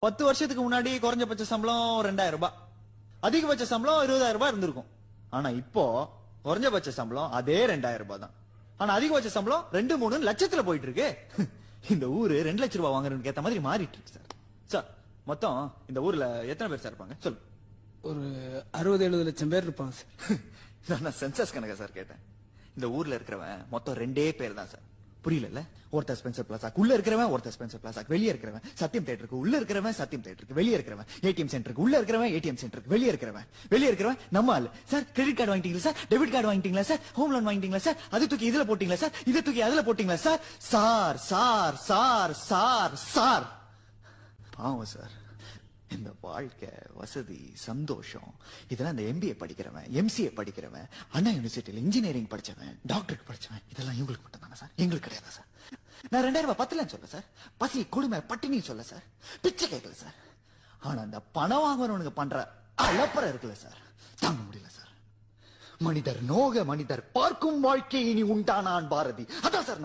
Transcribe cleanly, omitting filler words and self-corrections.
10 வருஷத்துக்கு முன்னாடி குறைஞ்சபட்ச சம்பளம் 2000 ரூபாய், அதிகபட்ச சம்பளம் 20,000 ரூபாய் இருந்திருக்கும். ஆனா இப்போ குறைஞ்சபட்ச சம்பளம் அதே 2000 ரூபாய் தான். ஆனா அதிகபட்ச சம்பளம் 2-3 லட்சத்துல போயிட்டு இருக்கு. இந்த ஊரு 2 லட்சம் ரூபாய் வாங்குறதுக்கு ஏத்த மாதிரி மாறிட்டு இருக்கு சார். சார் மொத்தம் இந்த ஊர்ல எத்தனை பேர் சார் இருப்பாங்க சொல்லு? ஒரு 60-70 லட்சம் பேர் இருப்பாங்க சார். நான் சென்சஸ் கணக்கா சார் கேட்டேன். இந்த ஊர்ல இருக்கிறவன் மொத்தம் 2 பேர் தான் சார். புரியல? ஒருத்தர் ஸ்பென்சர் பிளாசாக்கு உள்ள இருக்கிறவன், ஒருத்தர் ஸ்பென்சர் பிளாசாக்கு வெளியே இருக்கிறவன், சத்தியம் தியேட்டருக்கு உள்ள இருக்கிறவன், சத்தியம் தியேட்டருக்கு வெளியே இருக்கிறவன், ஏடிஎம் சென்டருக்கு உள்ள இருக்கிறவன், ஏடிஎம் சென்டருக்கு வெளியே இருக்கிறவன் நம்ம ஆளு. சார் கிரெடிட் கார்டு வாங்கிட்டீங்களா சார்? டெபிட் கார்டு வாங்கிட்டீங்களா சார்? ஹோம் லோன் வாங்கிட்டீங்களா சார்? அது தூக்கி இதுல போட்டீங்களா சார்? இதை தூக்கி அதுல போட்டீங்களா sir? Sir sir sir sir sir பாவம் சார். இந்த வாழ்க்கை, வசதி, சந்தோஷம் இதெல்லாம் இந்த எம்பிஏ படிக்கிறவன், எம்சிஏ படிக்கிறவன், அண்ணா யூனிவர்சிட்டியில இன்ஜினியரிங் படிச்சவன், டாக்டருக்கு படிச்சவன் இதெல்லாம் இவங்களுக்கு மட்டும் தானே சார்? எங்களுக்கு கிடையாதா சார்? நான் 2000 ரூபாய் பத்தலன்னு சொல்ல சார், பசி கொடுமை பட்டினி சொல்ல சார், பிச்சை கேட்கல சார். ஆனா அந்த பணம் வாங்குறவனுக்கு பண்ற அலப்பறம் இருக்குல்ல சார், தாங்க முடியல சார். மனிதர் நோக மனிதர் பார்க்கும் வாழ்க்கை இனி உண்டானான் பாரதி. அதான் சார்